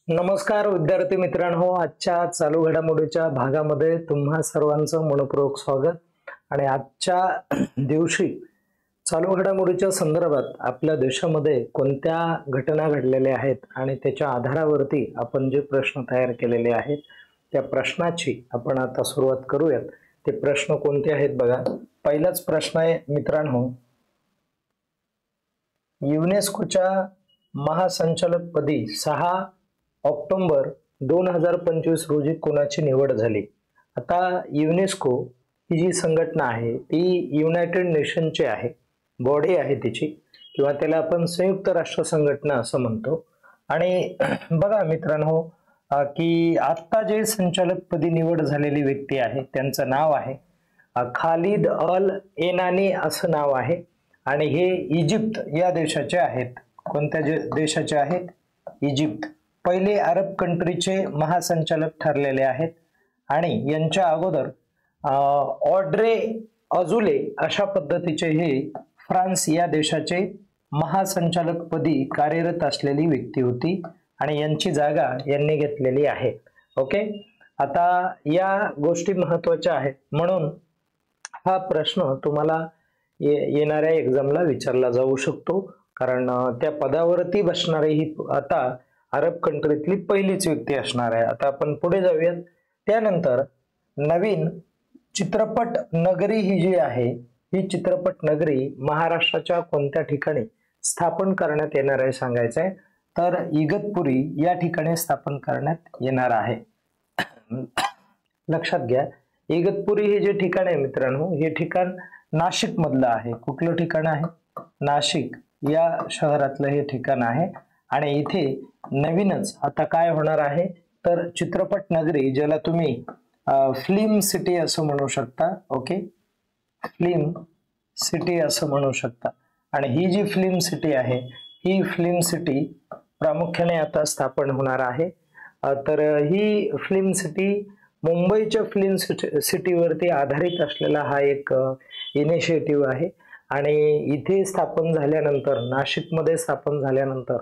नमस्कार विद्यार्थी मित्रांनो, आजच्या चालू घडामोडीच्या भागामध्ये तुम्हा सर्वांचं मनपूर्वक स्वागत। आणि आजच्या दिवशी चालू घडामोडीच्या संदर्भात आपल्या देशामध्ये कोणत्या घटना घडलेल्या आहेत आणि त्याच्या आधारावरती आपण जे प्रश्न तयार केलेले आहेत त्या प्रश्नाची आपण आता सुरुवात करूयात। ते प्रश्न कोणते आहेत बघा। पहिलाच प्रश्न आहे मित्रांनो, युनेस्कोच्या महासंचालक पदी 6 ऑक्टोबर 2025 रोजी कोणाची निवड झाली। आता युनेस्को ही जी संघटना आहे ती युनायटेड नेशनची आहे, बॉडी आहे तिची, किंवा त्याला आपण संयुक्त राष्ट्र संघटना असं म्हणतो। आणि बघा मित्रांनो की आता जे संचालक पदी निवड झालेली व्यक्ती आहे त्यांचं नाव आहे खालिद अल एनानी असं नाव आहे। आणि हे इजिप्त या देशाचे आहेत। कोणत्या देशाचे आहेत? इजिप्त। पहिले अरब कंट्रीचे महासंचालक ठरलेले आहेत। आणि यांच्या अगोदर ऑड्रे अजुले अशा पद्धतीचे हे फ्रान्स या देशाचे महासंचालक पदी कार्यरत असलेली व्यक्ती होती आणि यांची जागा यांनी घेतलेली आहे। ओके, आता या गोष्टी महत्त्वाच्या आहेत म्हणून हा प्रश्न तुम्हाला येणाऱ्या एक्झामला विचारला जाऊ शकतो, कारण त्या पदावरती बसणारी ही आता अरब कंट्रीतली पहिलीच व्यक्ती असणार आहे। आता आपण पुढे जाऊयात। त्यानंतर नवीन चित्रपट नगरी ही जी आहे ही चित्रपट नगरी महाराष्ट्राच्या कोणत्या ठिकाणी स्थापन करण्यात येणार आहे सांगायचं आहे, तर इगतपुरी या ठिकाणी स्थापन करण्यात येणार आहे। लक्षात घ्या, इगतपुरी हे जे ठिकाण आहे मित्रांनो, हे ठिकाण नाशिक मधलं आहे। कुठलं ठिकाण आहे? नाशिक या शहरातलं हे ठिकाण आहे। आणि इथे नवीनच आता काय होणार आहे तर चित्रपट नगरी, ज्याला तुम्ही फिल्म सिटी असं म्हणू शकता। ओके, फिल्म सिटी असं म्हणू शकता। आणि ही जी फिल्म सिटी आहे ही फिल्म सिटी प्रामुख्याने आता स्थापन होणार आहे। तर ही फिल्म सिटी मुंबईच्या फिल्म सिटीवरती आधारित असलेला हा एक इनिशिएटिव्ह आहे। आणि इथे स्थापन झाल्यानंतर, नाशिकमध्ये स्थापन झाल्यानंतर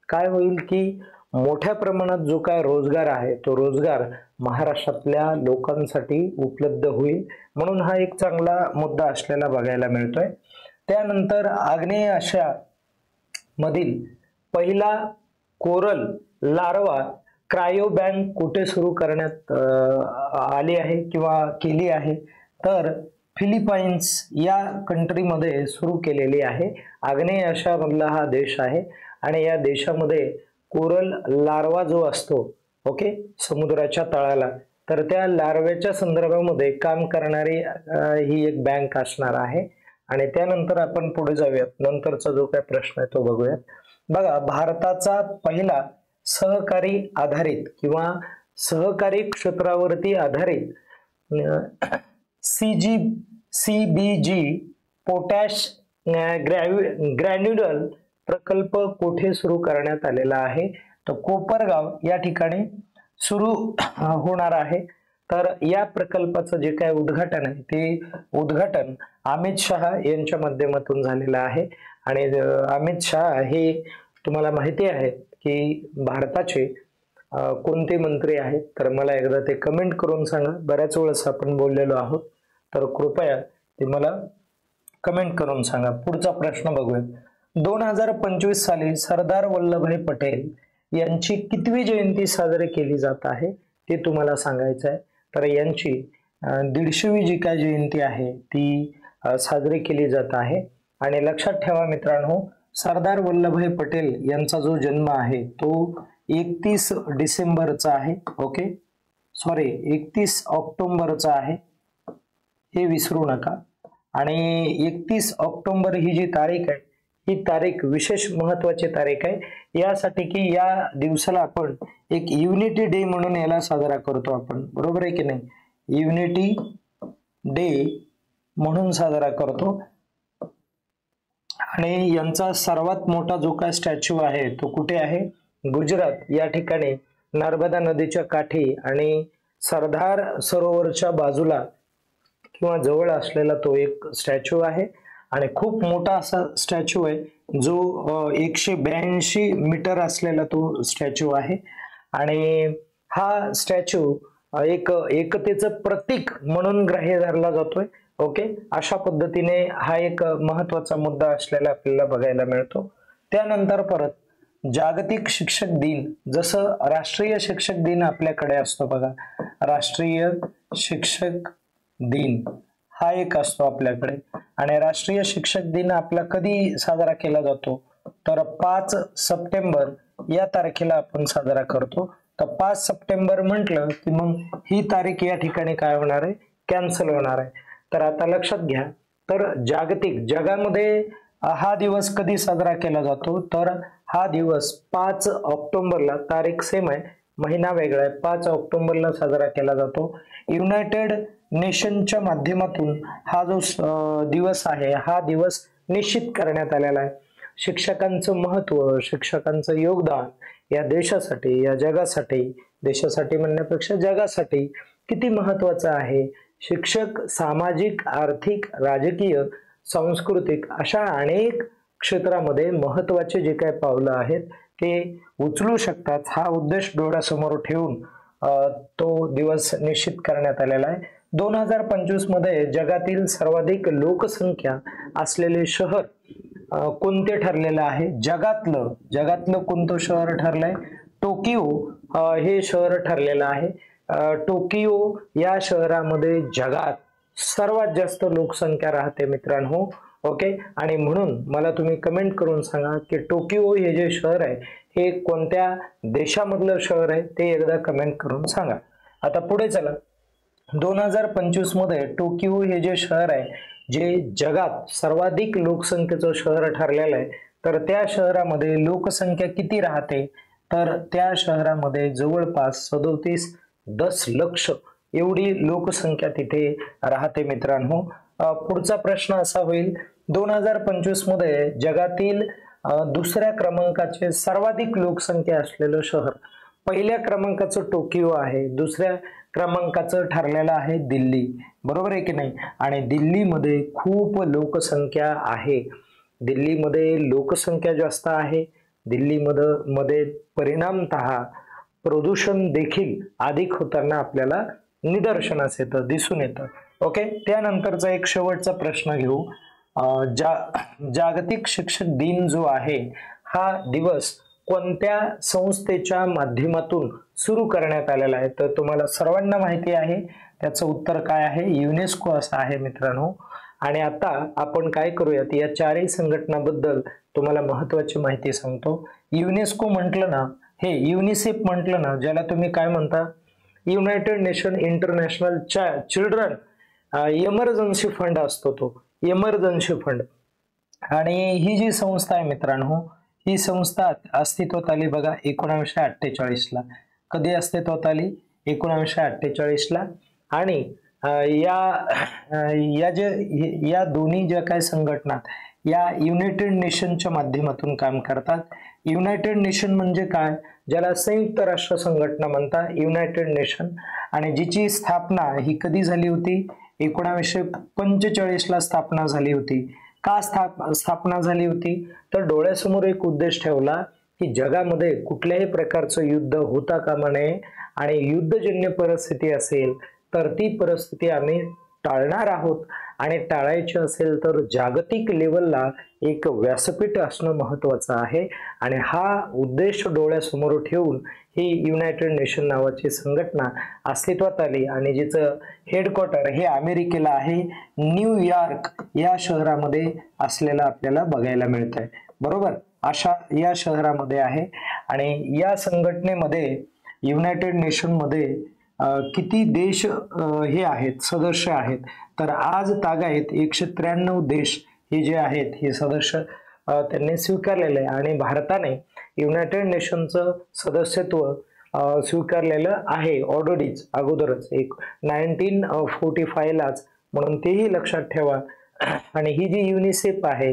काय होईल की मोठ्या प्रमाणात जो काय रोजगार आहे तो रोजगार महाराष्ट्रातल्या लोकांसाठी उपलब्ध होईल, म्हणून हा एक चांगला मुद्दा असलेला बघायला मिळतोय। त्यानंतर आग्नेय आशिया मधील पहिला कोरल लार्वा क्रायो बँक कुठे सुरू करण्यात आली आहे किंवा केली आहे, तर फिलिपाईन्स या कंट्रीमध्ये सुरू केलेली आहे। आग्नेय आशिया मधला हा देश आहे आणि या देशामध्ये कोरल लार्वा जो असतो, ओके, समुद्राच्या तळाला, तर त्या लार्व्याच्या संदर्भामध्ये काम करणारी ही एक बँक असणार आहे। आणि त्यानंतर आपण पुढे जाऊयात, नंतरचा जो काय प्रश्न आहे तो बघूयात। बघा, भारताचा पहिला सहकारी आधारित किंवा सहकारी क्षेत्रावरती आधारित CBG पोटॅश ग्रॅन्युलर प्रकल्प कुठे सुरू करण्यात आलेला आहे, तर कोपरगाव या ठिकाणी सुरू होणार आहे। तर या प्रकल्पाचं जे काय उद्घाटन आहे ते उद्घाटन अमित शहा यांच्या माध्यमातून झालेलं आहे। आणि अमित शहा हे तुम्हाला माहिती आहे की भारताचे कोणते मंत्री आहेत, तर मला एकदा ते कमेंट करून सांगा। बऱ्याच वेळेस आपण बोललेलो आहोत, तर कृपया ते मला कमेंट करून सांगा। पुढचा प्रश्न बघूया। 2025 साली सरदार वल्लभभाई पटेल यांची कितवी जयंती साजरी केली जात आहे ते तुम्हाला सांगायचं आहे। तर यांची 150वी जी काय जयंती आहे ती साजरी केली जात आहे। आणि लक्षात ठेवा मित्रांनो, सरदार वल्लभभाई पटेल यांचा जो जन्म आहे तो 31 डिसेंबरचा आहे। ओके, सॉरी 31 ऑक्टोबरचा आहे, हे विसरू नका। आणि 31 ऑक्टोबर ही जी तारीख आहे ही तारीख विशेष महत्वाची तारीख आहे, यासाठी की या दिवसाला आपण एक युनिटी डे म्हणून याला साजरा करतो आपण, बरोबर आहे की नाही? युनिटी डे म्हणून साजरा करतो। आणि यांचा सर्वात मोठा जो काय स्टॅच्यू आहे तो कुठे आहे? गुजरात या ठिकाणी नर्मदा नदीच्या काठी आणि सरदार सरोवरच्या बाजूला किंवा जवळ असलेला तो एक स्टॅच्यू आहे। आणि खूप मोठा असा स्टॅच्यू आहे जो 182 मीटर असलेला तो स्टॅच्यू आहे। आणि हा स्टॅच्यू एक एकतेचं प्रतीक म्हणून ग्राह्य धरला जातोय. ओके, अशा पद्धतीने हा एक महत्वाचा मुद्दा असलेला आपल्याला बघायला मिळतो. त्यानंतर परत जागतिक शिक्षक दिन, जसं राष्ट्रीय शिक्षक दिन आपल्याकडे असतो बघा, राष्ट्रीय शिक्षक दिन हा एक असतो आपल्याकडे. आणि राष्ट्रीय शिक्षक दिन आपला कधी साजरा केला जातो, तर 5 सप्टेंबर या तारखेला आपण साजरा करतो. तर 5 सप्टेंबर म्हटलं की मग ही तारीख या ठिकाणी काय होणार आहे, कॅन्सल होणार आहे. तर आता लक्षात घ्या, तर जागतिक जगामध्ये हा दिवस कधी साजरा केला जातो, तर हा दिवस 5 ऑक्टोबरला, तारीख सेम आहे, महिना वेगळा आहे, 5 ऑक्टोबरला साजरा केला जातो. युनायटेड नेशनच्या माध्यमातून हा जो दिवस आहे, हा दिवस निश्चित करण्यात आलेला आहे. शिक्षकांचं महत्व, शिक्षकांचं योगदान या देशासाठी, या जगासाठी, देशासाठी म्हणण्यापेक्षा जगासाठी किती महत्वाचं आहे. शिक्षक सामाजिक, आर्थिक, राजकीय, सांस्कृतिक अशा अनेक क्षेत्रामध्ये महत्वाचे जे काही पावलं आहेत ते उचलू शकतात. हा उद्देश डोळ्यासमोर ठेवून तो दिवस निश्चित करण्यात आलेला आहे. 2025 मध्ये जगातील सर्वाधिक लोकसंख्या असलेले शहर कोणते ठरलेलं आहे, जगातलं कोणतं शहर ठरलंय, टोकियो हे शहर ठरलेलं आहे. टोकियो या शहरामध्ये जगात सर्वात जास्त लोकसंख्या राहते मित्रांनो. ओके, आणि म्हणून मला तुम्ही कमेंट करून सांगा की टोकियो हे जे शहर आहे हे कोणत्या देशामधलं शहर आहे, ते एकदा कमेंट करून सांगा. आता पुढे चला, 2025 मध्ये टोकियो हे जे शहर आहे, जे जगात सर्वाधिक लोकसंख्येचं शहर ठरलेलं आहे, तर त्या शहरामध्ये लोकसंख्या किती राहते, तर त्या शहरामध्ये जवळपास 37 दशलक्ष एवढी लोकसंख्या तिथे राहते मित्रांनो. पुढचा प्रश्न असा होईल, 2025 मध्ये जगातील दुसऱ्या क्रमांकाचे सर्वाधिक लोकसंख्या असलेलं शहर, पहिल्या क्रमांकाचं टोकियो आहे, दुसऱ्या क्रमांकाचं ठरलेलं आहे दिल्ली, बरोबर आहे की नाही. आणि दिल्लीमध्ये खूप लोकसंख्या आहे, दिल्लीमध्ये लोकसंख्या जास्त आहे. दिल्लीमध्ये परिणामतः प्रदूषण देखील अधिक होताना आपल्याला निदर्शनास येतं, दिसून येतं. ओके, त्यानंतरचा एक शेवटचा प्रश्न घेऊ. जागतिक शिक्षक दिन जो आहे हा दिवस कोणत्या संस्थेच्या माध्यमातून सुरू करण्यात आलेला आहे, तर तुम्हाला सर्वांना माहिती आहे, त्याचं उत्तर काय आहे, युनेस्को असं आहे मित्रांनो. आणि आता आपण काय करूयात, या चारही संघटनाबद्दल तुम्हाला महत्वाची माहिती सांगतो. युनेस्को म्हटलं ना, हे युनिसेफ म्हटलं ना, ज्याला तुम्ही काय म्हणता, United nation international children emergency fund असतो, तो इमर्जन्सी फंड. आणि ही जी संस्था आहे मित्रांनो, ही संस्था अस्तित्वात आली बघा 1948 ला. कधी अस्तित्वात आली, 1948 ला. आणि या दोन्ही ज्या काही संघटना या युनायटेड नेशनच्या माध्यमातून काम करतात. युनायटेड नेशन म्हणजे काय, ज्याला संयुक्त राष्ट्र संघटना म्हणतात, युनायटेड नेशन. आणि जिची स्थापना ही कधी झाली होती, 1945 ला स्थापना झाली होती. का स्थापना झाली होती, तर डोळ्यासमोर एक उद्देश ठेवला की जगामध्ये कुठल्याही प्रकारचं युद्ध होता कामा नये, आणि युद्धजन्य परिस्थिती असेल तर ती परिस्थिती आम्ही टाळणार आहोत. आणि टाळायची असेल तर जागतिक लेवलला एक व्यासपीठ असणं महत्वाचं आहे. आणि हा उद्देश डोळ्यासमोर ठेवून ही युनायटेड नेशन नावाची संघटना अस्तित्वात आली. आणि जिचं हेडक्वार्टर हे अमेरिकेला आहे, न्यूयॉर्क या शहरामध्ये असलेलं आपल्याला बघायला मिळत आहे, बरोबर. अशा या शहरामध्ये आहे. आणि या संघटनेमध्ये, युनायटेड नेशन मध्ये किती देश हे आहेत, सदस्य आहेत, तर आज तागायत 193 देश हे जे आहेत हे सदस्य त्यांनी स्वीकारलेले आहे. आणि भारताने युनायटेड नेशनचं सदस्यत्व स्वीकारलेलं आहे ऑलरेडीच, अगोदरच 1945 लाच, म्हणून तेही लक्षात ठेवा. आणि ही जी युनिसेफ आहे,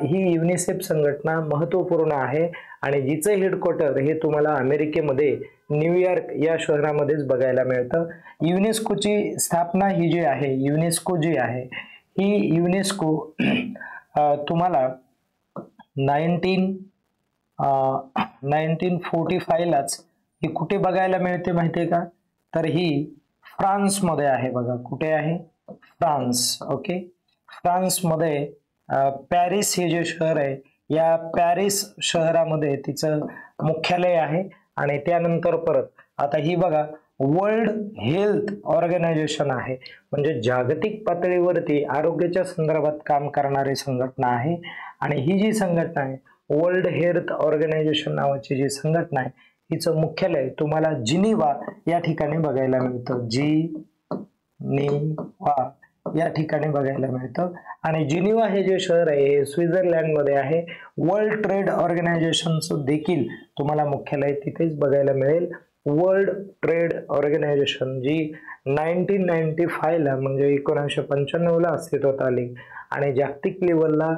ही युनिसेफ संघटना महत्वपूर्ण आहे. आणि जिचं हेडक्वार्टर हे तुम्हाला अमेरिकेमध्ये न्यूयॉर्क या शहरामध्येच बघायला मिळतं. युनेस्कोची स्थापना ही जी आहे, युनेस्को जी आहे, ही युनेस्को तुम्हाला 1945 लाच ही कुठे बघायला मिळते माहितीये का? तर ही फ्रान्स मध्ये आहे बघा. कुठे आहे? फ्रान्स. ओके, फ्रान्स मध्ये पॅरिस हे जे शहर आहे, या पॅरिस शहरामध्ये तिचं मुख्यालय आहे. आणि त्यानंतर परत आता ही बघा वर्ल्ड हेल्थ ऑर्गनायझेशन आहे, म्हणजे जागतिक पातळीवरती आरोग्याच्या संदर्भात काम करणारी संघटना आहे. आणि ही जी संघटना आहे वर्ल्ड हेल्थ ऑर्गनायझेशन नावाची जी संघटना आहे, हिचं मुख्यालय तुम्हाला जिनिव्हा या ठिकाणी बघायला मिळतं. जिनिव्हा या ठिकाणी बघायला मिळतं. आणि जिनिव्हा हे जे शहर आहे हे स्वित्झर्लंड मध्ये आहे. वर्ल्ड ट्रेड ऑर्गनायझेशनचं देखील तुम्हाला मुख्यालय तिथेच बघायला मिळेल. वर्ल्ड ट्रेड ऑर्गनायझेशन जी 1995 ला म्हणजे 1995 ला अस्तित्वात आली आणि जागतिक लेवलला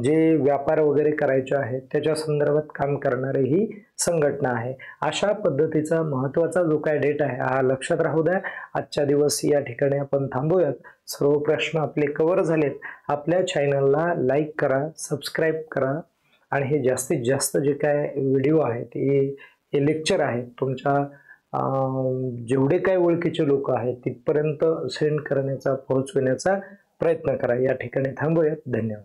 जे व्यापार वगैरे करायचे आहेत त्याच्या संदर्भात काम करणारी ही संघटना आहे. अशा पद्धतीचा महत्वाचा जो काय डेटा आहे हा लक्षात राहू द्या. आजच्या दिवस या ठिकाणी आपण थांबूयात. सर्व प्रश्न आपले कव्हर झालेत. आपल्या चॅनलला लाईक करा, सबस्क्राईब करा आणि हे जास्तीत जास्त जे काय व्हिडिओ आहेत हे लेक्चर आहेत तुमच्या जेवढे काही ओळखीचे लोक आहेत तिथपर्यंत सेंड करण्याचा, पोहोचवण्याचा प्रयत्न करा. या ठिकाणी थांबूयात. धन्यवाद.